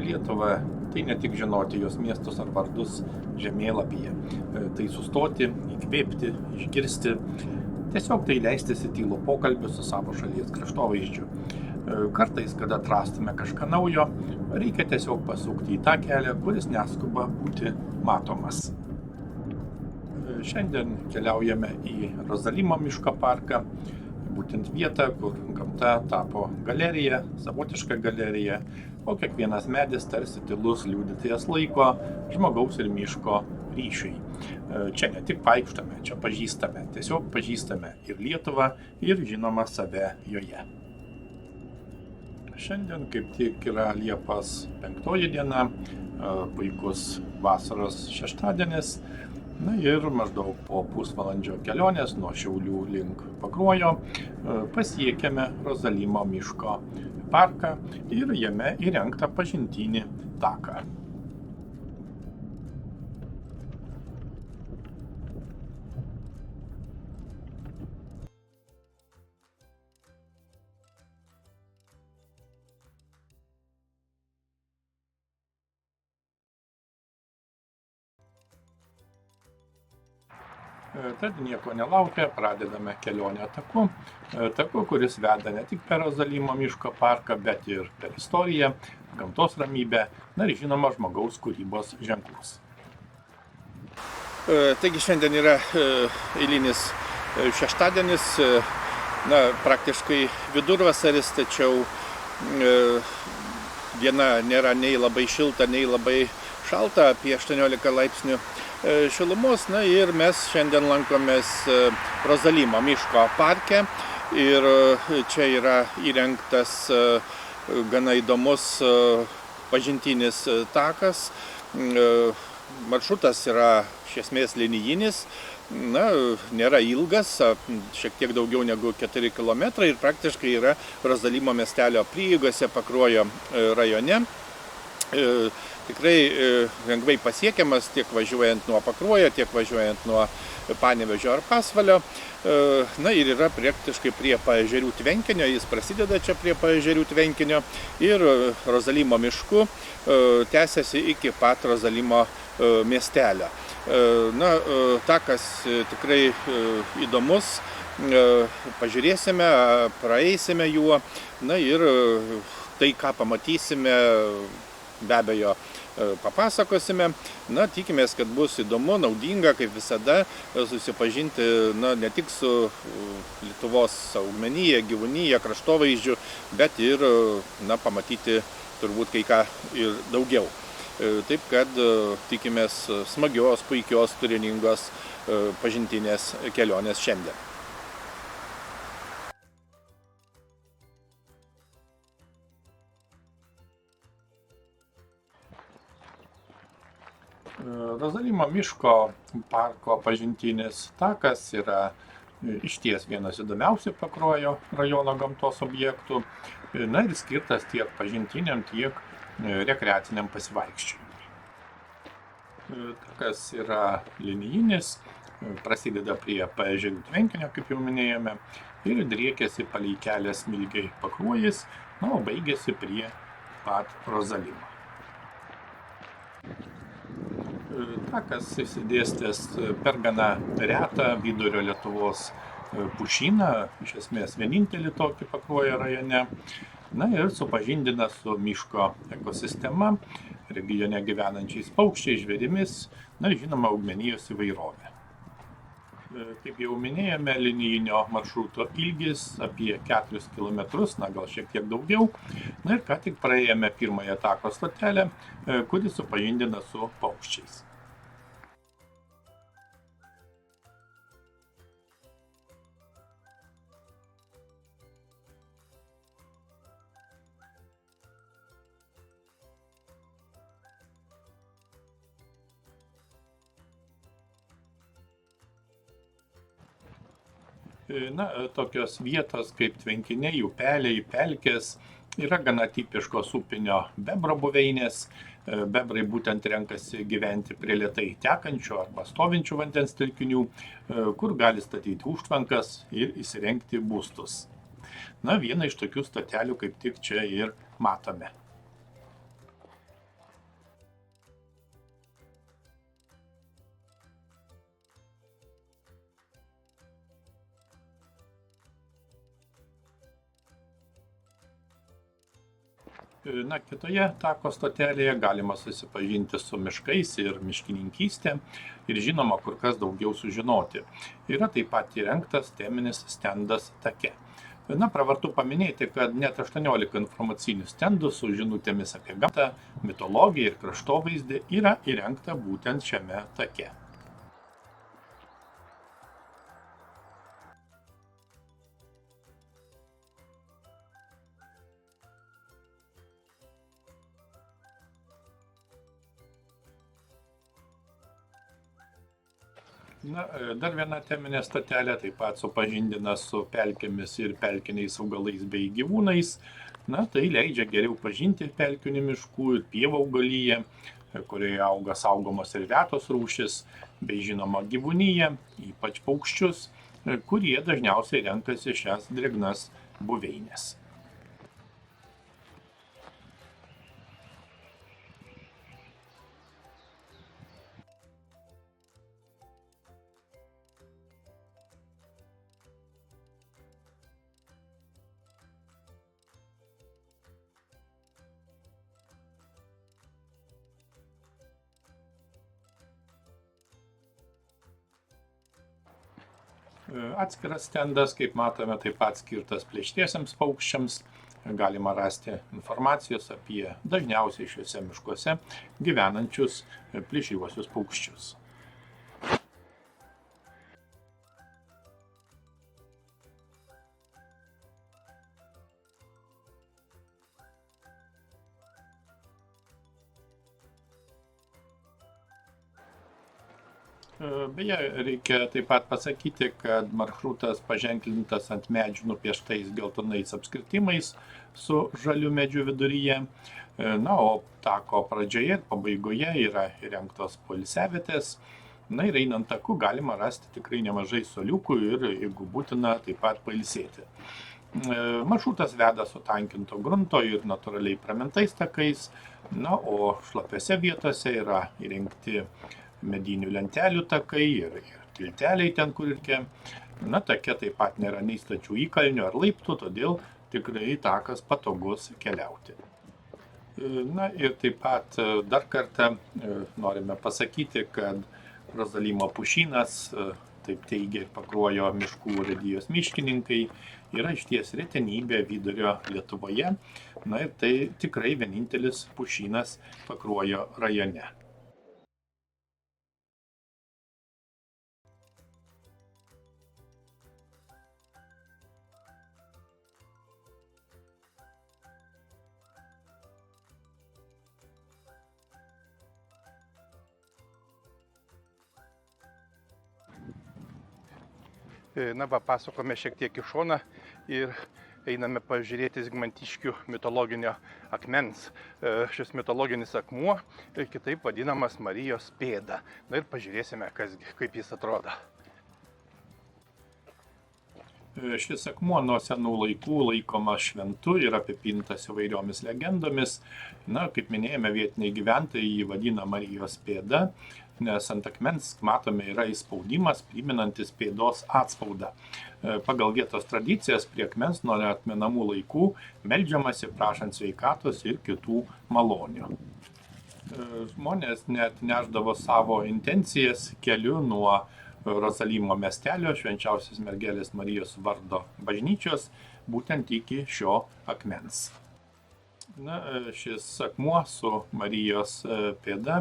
Lietuvą tai ne tik žinoti jos miestus ar vardus žemėlapyje, tai sustoti, įkvėpti, išgirsti, tiesiog tai leistis į tylų pokalbį su savo šalies kraštovaizdžiu. Kartais, kad atrastume kažką naujo, reikia tiesiog pasukti į tą kelią, kuris neskuba būti matomas. Šiandien keliaujame į Rozalimo miško parką, būtent vietą, kur gamta tapo galerija, savotiška galerija, o kiekvienas medis tarsi tylus liudytojas laiko, žmogaus ir miško ryšiui. Čia ne tik vaikštome, čia pažįstame, tiesiog pažįstame ir Lietuvą, ir žinoma save joje. Šiandien kaip tik yra Liepos 5 diena, puikus vasaros šeštadienis. Na ir maždaug po pusvalandžio kelionės nuo Šiaulių link Pakruojo pasiekėme Rozalimo miško parką ir jame įrengtą pažintinį taką. Tad nieko nelaukę, pradedame kelionę taku, kuris veda ne tik per Rozalimo miško parką, bet ir per istoriją, gamtos ramybę, na ir žinoma žmogaus kūrybos ženklus. Taigi šiandien yra eilinis šeštadienis, praktiškai vidurvasaris, tačiau diena nėra nei labai šilta, nei labai šalta, apie 18 laipsnių šilumos. Na ir mes šiandien lankomės Rozalimo miško parke ir čia yra įrengtas gana įdomus pažintinis takas. Maršrutas yra iš esmės linijinis, nėra ilgas, šiek tiek daugiau negu 4 km ir praktiškai yra Rozalimo miestelio prieigose Pakruojo rajone. Tikrai lengvai pasiekiamas tiek važiuojant nuo Pakruojo, tiek važiuojant nuo Panevėžio ar Pasvalio. Na ir yra praktiškai prie Paežerių tvenkinio, jis prasideda čia prie Paežerių tvenkinio ir Rozalimo mišku tęsiasi iki pat Rozalimo miestelio. Takas tikrai įdomus, pažiūrėsime, praeisime juo, na ir tai, ką pamatysime, be abejo papasakosime. Tikimės, kad bus įdomu, naudinga, kaip visada, susipažinti ne tik su Lietuvos augmenija, gyvūnija, kraštovaizdžiu, bet ir pamatyti turbūt kai ką ir daugiau. Taip kad tikimės smagios, puikios, turiningos pažintinės kelionės šiandien. Rozalimo miško parko pažintinis takas yra išties vienas įdomiausių Pakruojo rajono gamtos objektų, ir skirtas tiek pažintiniam, tiek rekreaciniam pasivaikščiojimui. Takas yra linijinis, prasideda prie Paežerių tvenkinio, kaip jau minėjome, ir driekiasi palei kelią Smilgiai Pakruojis, o baigiasi prie pat Rozalimo. Takas išsidėstęs per gana retą vidurio Lietuvos pušyną, iš esmės vienintelį tokį Pakruojo rajone, ir supažindina su miško ekosistema, regione gyvenančiais paukščiais, žvėrimis, ir žinoma augmenijos įvairovė. Kaip jau minėjome, linijinio maršruto ilgis apie 4 km, gal šiek tiek daugiau, ir ką tik praėjome pirmąją tako stotelę, kuri supažindina su paukščiais. Tokios vietos kaip tvenkiniai, upeliai, pelkės yra gana tipiškos upinio bebro buveinės. Bebrai būtent renkasi gyventi prie lėtai tekančių arba stovinčių vandens telkinių, kur gali statyti užtvankas ir įsirengti būstus. Vieną iš tokių stotelių kaip tik čia ir matome. Na, kitoje tako stotelėje galima susipažinti su miškais ir miškininkystė ir žinoma, kur kas daugiau sužinoti. Yra taip pat įrengtas teminis stendas take. Na, pravartu paminėti, kad net 18 informacinių stendų su žinutėmis apie gamtą, mitologiją ir kraštovaizdį yra įrengta būtent šiame take. Na, dar viena teminė stotelė taip pat supažindina su pelkėmis ir pelkiniais augalais bei gyvūnais. Na, tai leidžia geriau pažinti pelkinių miškų ir pievų augaliją, kurioje auga saugomos ir retos rūšis, bei žinoma gyvūnyje, ypač paukščius, kurie dažniausiai renkasi šias drėgnas buveines. Atskiras stendas, kaip matome, taip pat skirtas plėšriesiems paukščiams. Galima rasti informacijos apie dažniausiai šiuose miškuose gyvenančius plėšriuosius paukščius. Beje, reikia taip pat pasakyti, kad maršrutas paženklintas ant medžių nupieštais geltonais apskritimais su žaliu medžiu viduryje. Na, o tako pradžioje ir pabaigoje yra įrengtos poilsiavietės. Na ir einant taku galima rasti tikrai nemažai suoliukų ir, jeigu būtina, taip pat pailsėti. Maršrutas veda sutankinto grunto ir natūraliai pramintais takais. Na, o šlapiose vietose yra įrengti medinių lentelių takai ir tilteliai ten, kur reikia. Na, take taip pat nėra nei stačių įkalnių ar laiptų, todėl tikrai takas patogus keliauti. Na ir taip pat dar kartą norime pasakyti, kad Rozalimo pušynas, taip teigia Pakruojo miškų urėdijos miškininkai, yra išties retenybė Vidurio Lietuvoje. Na ir tai tikrai vienintelis pušynas Pakruojo rajone. Na, pasukome šiek tiek į šoną ir einame pažiūrėti Zigmantiškių mitologinio akmens. Šis mitologinis akmuo kitaip vadinamas Marijos pėda. Na ir pažiūrėsime, kaip jis atrodo. Šis akmuo nuo senų laikų laikomas šventu ir apipintas įvairiomis legendomis. Na, kaip minėjome, vietiniai gyventojai jį vadina Marijos pėda, nes ant akmens matome yra įspaudimas, priminantis pėdos atspaudą. Pagal vietos tradicijas prie akmens nuo atmenamų laikų meldžiamasi prašant sveikatos ir kitų malonių. Žmonės net nešdavo savo intencijas keliu nuo Rozalimo miestelio Švenčiausios mergelės Marijos vardo bažnyčios būtent iki šio akmens. Na, šis akmuo su Marijos pėda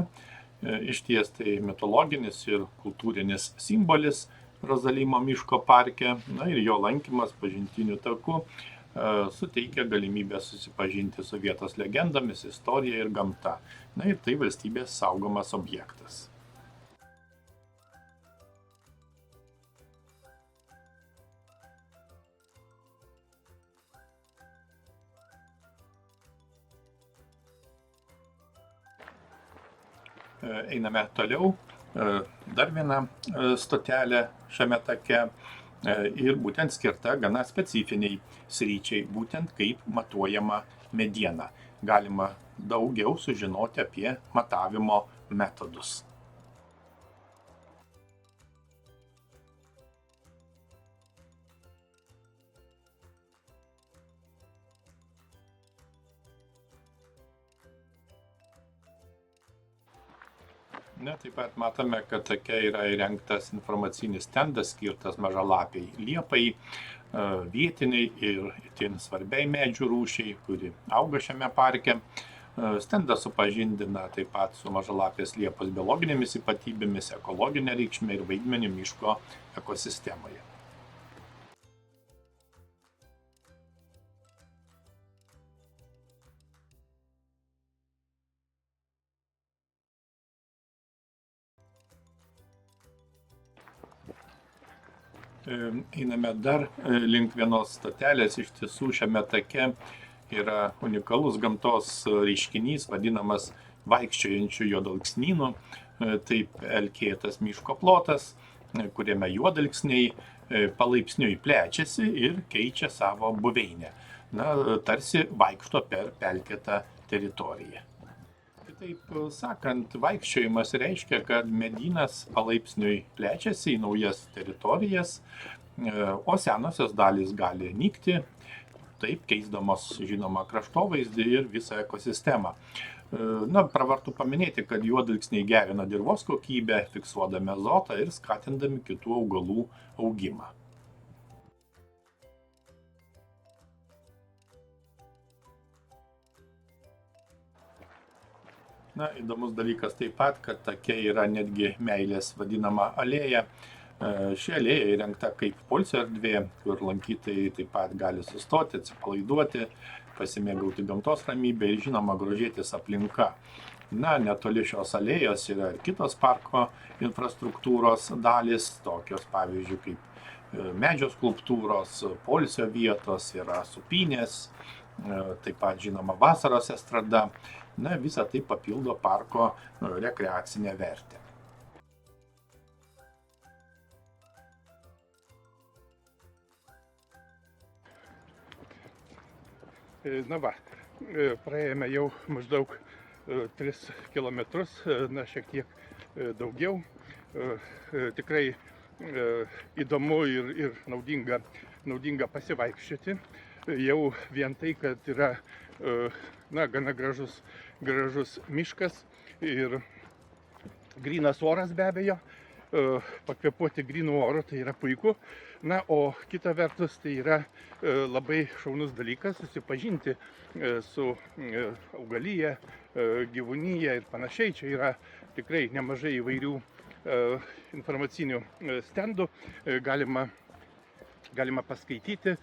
išties tai mitologinis ir kultūrinis simbolis Rozalimo miško parke. Na ir jo lankymas pažintiniu taku suteikia galimybę susipažinti su vietos legendomis, istorija ir gamta. Na ir tai valstybės saugomas objektas. Einame toliau, dar viena stotelė šiame take ir būtent skirta gana specifiniai sričiai, būtent kaip matuojama mediena. Galima daugiau sužinoti apie matavimo metodus. Taip pat matome, kad take yra įrengtas informacinis stendas skirtas mažalapiai liepai, vietiniai ir itin svarbiai medžių rūšiai, kuri auga šiame parke. Stendas supažindina taip pat su mažalapės liepos biologinėmis ypatybėmis, ekologinė reikšmė ir vaidmeniu miško ekosistemoje. Einame dar link vienos stotelės. Iš tiesų šiame take yra unikalus gamtos reiškinys, vadinamas vaikščiojančiu juodalksnynu. Taip elkėtas miško plotas, kuriame juodalksniai palaipsniui plečiasi ir keičia savo buveinę. Tarsi vaikšto per pelkėtą teritoriją. Kitaip sakant, vaikščiojimas reiškia, kad medynas palaipsniui plečiasi į naujas teritorijas, o senosios dalys gali nykti, taip keisdamos, žinoma, kraštovaizdį ir visą ekosistemą. Pravartu paminėti, kad juodalksniai gerina dirvos kokybę, fiksuodami azotą ir skatindami kitų augalų augimą. Įdomus dalykas taip pat, kad take yra netgi meilės vadinama alėja. Ši alėja įrengta kaip poilsio erdvė, kur lankytojai taip pat gali sustoti, atsipalaiduoti, pasimėgauti gamtos ramybę ir žinoma grožėtis aplinka. Netoli šios alėjos yra ir kitos parko infrastruktūros dalis, tokios pavyzdžiui kaip medžio skulptūros, poilsio vietos, yra supynės, taip pat žinoma vasaros estrada. Visa tai papildo parko rekreacinę vertę. Praėjome jau maždaug 3 kilometrus, šiek tiek daugiau. Tikrai įdomu ir naudinga pasivaikščioti. Jau vien tai, kad yra gana gražus miškas ir grynas oras be abejo, pakvėpuoti grynų oro tai yra puiku. O kita vertus tai yra labai šaunus dalykas susipažinti su augalija, gyvūnyja ir panašiai. Čia yra tikrai nemažai įvairių informacinių stendų, galima paskaityti,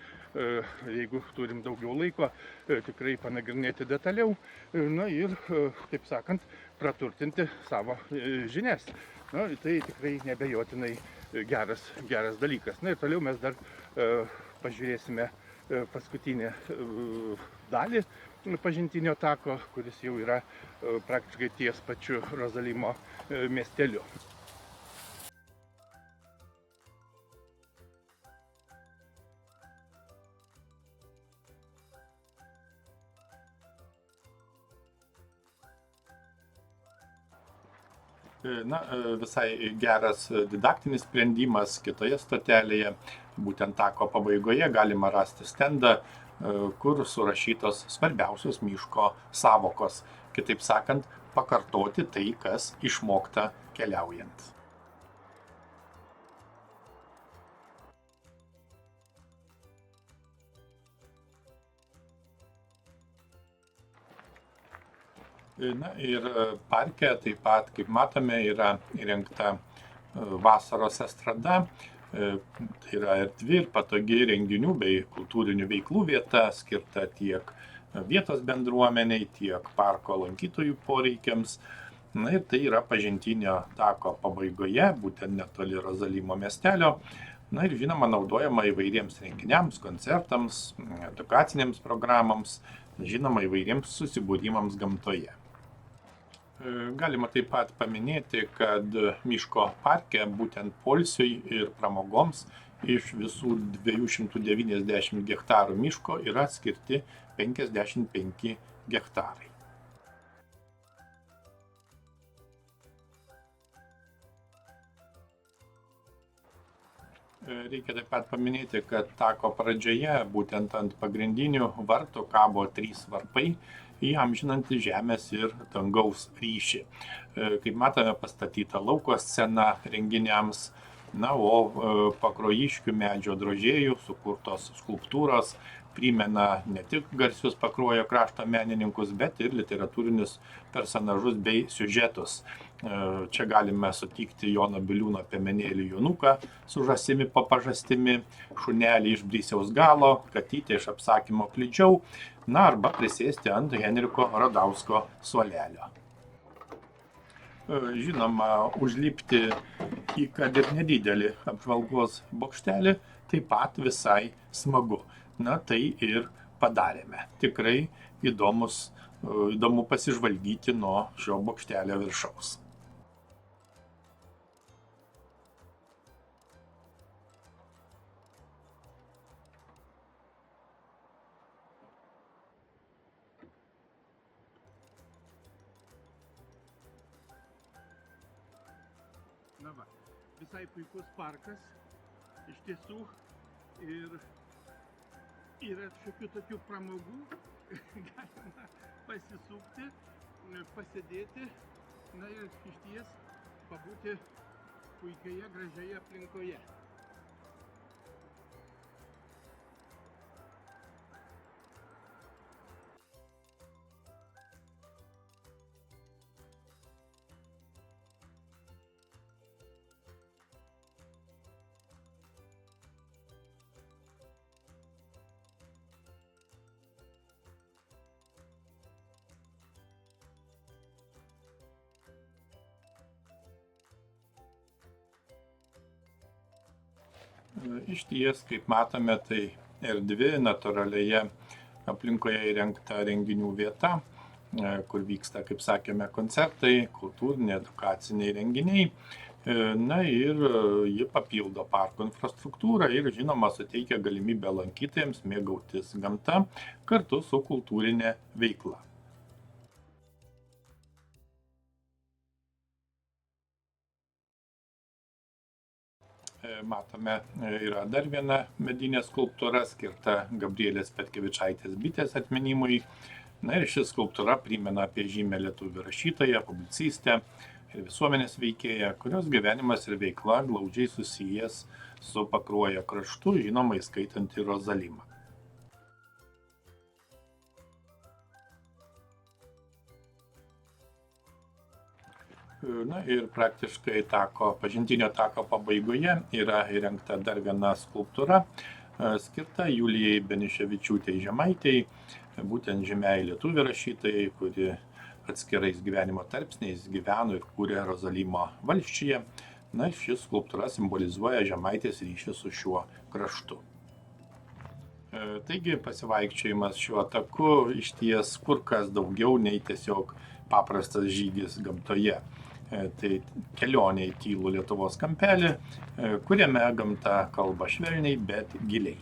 jeigu turim daugiau laiko, tikrai panagrinėti detaliau, ir, taip sakant, praturtinti savo žinias. Tai tikrai neabejotinai geras dalykas. Ir toliau mes dar pažiūrėsime paskutinę dalį pažintinio tako, kuris jau yra praktiškai ties pačiu Rozalimo miesteliu. Visai geras didaktinis sprendimas kitoje stotelėje, būtent tako pabaigoje galima rasti stendą, kur surašytos svarbiausios miško sąvokos. Kitaip sakant, pakartoti tai, kas išmokta keliaujant. Ir parke taip pat, kaip matome, yra įrengta vasaros estrada. Tai yra erdvi ir patogi renginių bei kultūrinių veiklų vieta, skirta tiek vietos bendruomeniai, tiek parko lankytojų poreikiams. Ir tai yra pažintinio tako pabaigoje, būtent netoli Rozalimo miestelio. Ir žinoma, naudojama įvairiems renginiams, koncertams, edukacinėms programams, žinoma, įvairiems susibūrimams gamtoje. Galima taip pat paminėti, kad miško parke būtent poilsiui ir pramogoms iš visų 290 hektarų miško yra skirti 55 hektarai. Reikia taip pat paminėti, kad tako pradžioje, būtent ant pagrindinių vartų, kabo 3 varpai, įamžinantys žemės ir dangaus ryšį. Kaip matome, pastatyta lauko scena renginiams, o Pakruojiškių medžio drožėjų sukurtos skulptūros primena ne tik garsius Pakruojo krašto menininkus, bet ir literatūrinius personažus bei siužetus. Čia galime sutikti Jono Biliūno piemenėlį Jonuką su žąsimi po pažastimi, šunelį iš Brisiaus galo, katytę iš apsakymo Klydžiau, arba prisėsti ant Henriko Radausko suolelio. Žinoma, užlipti į kad ir nedidelį apžvalgos bokštelį taip pat visai smagu. Tai ir padarėme. Tikrai įdomu pasižvalgyti nuo šio bokštelio viršaus. Visai puikus parkas, iš tiesų, ir yra šiokių tokių pramogų, galima pasisukti, pasėdėti, ir išties pabūti puikioje, gražioje aplinkoje. Išties, kaip matome, tai erdvi, natūralioje aplinkoje įrengta renginių vieta, kur vyksta, kaip sakėme, koncertai, kultūriniai, edukaciniai renginiai. Ir ji papildo parko infrastruktūrą ir, žinoma, suteikia galimybę lankytojams mėgautis gamta kartu su kultūrinė veikla. Matome, yra dar viena medinė skulptūra skirta Gabrielės Petkevičaitės bitės atminimui. Ir ši skulptūra primena apie žymę lietuvių rašytoją, publicistę ir visuomenės veikėją, kurios gyvenimas ir veikla glaudžiai susijęs su Pakruojo kraštu, žinoma, įskaitant ir Rozalimą. Ir praktiškai pažintinio tako pabaigoje yra įrengta dar viena skulptūra, skirta Julijai Beniševičiūtei Žemaitei, būtent žymiai lietuvių rašytojai, kuri atskirais gyvenimo tarpsniais gyveno ir kūrė Rozalimo valsčiuje. Ši skulptūra simbolizuoja Žemaitės ryšį su šiuo kraštu. Taigi pasivaikščiojimas šiuo taku išties kur kas daugiau nei tiesiog paprastas žygis gamtoje. Tai kelionė į tylų Lietuvos kampelį, kuriame gamta kalba švelniai, bet giliai.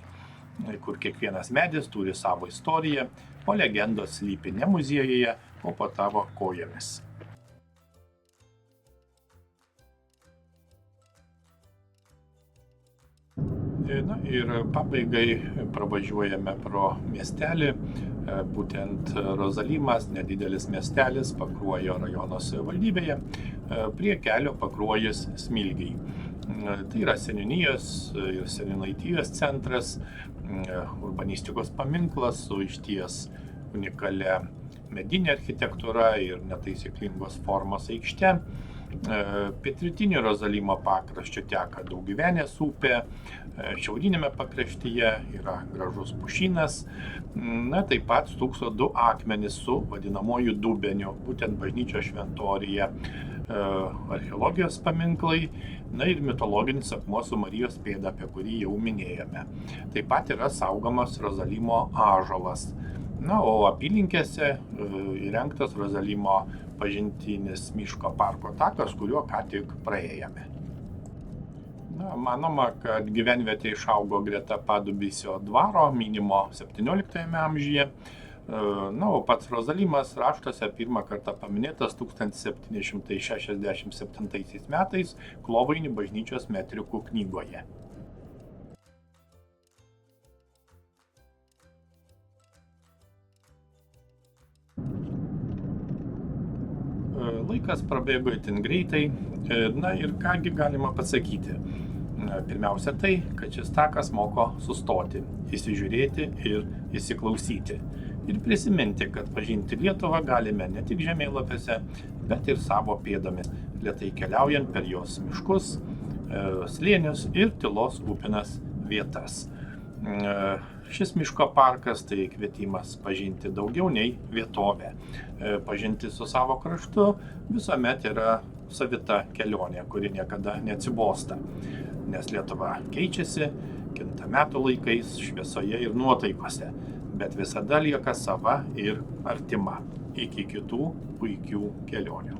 Kur kiekvienas medis turi savo istoriją, o legendos slypi ne muziejuje, o po tavo kojomis. Ir pabaigai pravažiuojame pro miestelį, būtent Rozalimas, nedidelis miestelis Pakruojo rajono savivaldybėje, prie kelio Pakruojis Smilgiai. Tai yra seniūnijos ir seniūnaitijos centras, urbanistikos paminklas su išties unikalia medinė architektūra ir netaisyklingos formos aikšte. Pietrytinio Rozalimo pakraščio teka Daugyvenės upė, šiaurinėme pakraštyje yra gražus pušynas, taip pat stūkso 2 akmenys su vadinamoju dubeniu, būtent bažnyčios šventoriuje, archeologijos paminklai, ir mitologinis akmuo su Marijos pėda, apie kurį jau minėjome. Taip pat yra saugomas Rozalimo ąžuolas. O apylinkėse įrengtas Rozalimo pažintinis miško parko takas, kuriuo ką tik praėjome. Manoma, kad gyvenvietė išaugo greta Padubysio dvaro, minimo 17 amžiuje. O pats Rozalimas raštuose pirmą kartą paminėtas 1767 metais Klovainių bažnyčios metrikų knygoje. Laikas prabėgo itin greitai. Na ir kągi galima pasakyti. Pirmiausia tai, kad šis takas moko sustoti, įsižiūrėti ir įsiklausyti. Ir prisiminti, kad pažinti Lietuvą galime ne tik žemėlapiuose, bet ir savo pėdomis, lėtai keliaujant per jos miškus, slėnius ir tylos kupinas vietas. Šis miško parkas tai kvietimas pažinti daugiau nei vietovę. Pažinti su savo kraštu visuomet yra savita kelionė, kuri niekada neatsibosta. Nes Lietuva keičiasi, kinta metų laikais, šviesoje ir nuotaikose, bet visada lieka sava ir artima. Iki kitų puikių kelionių.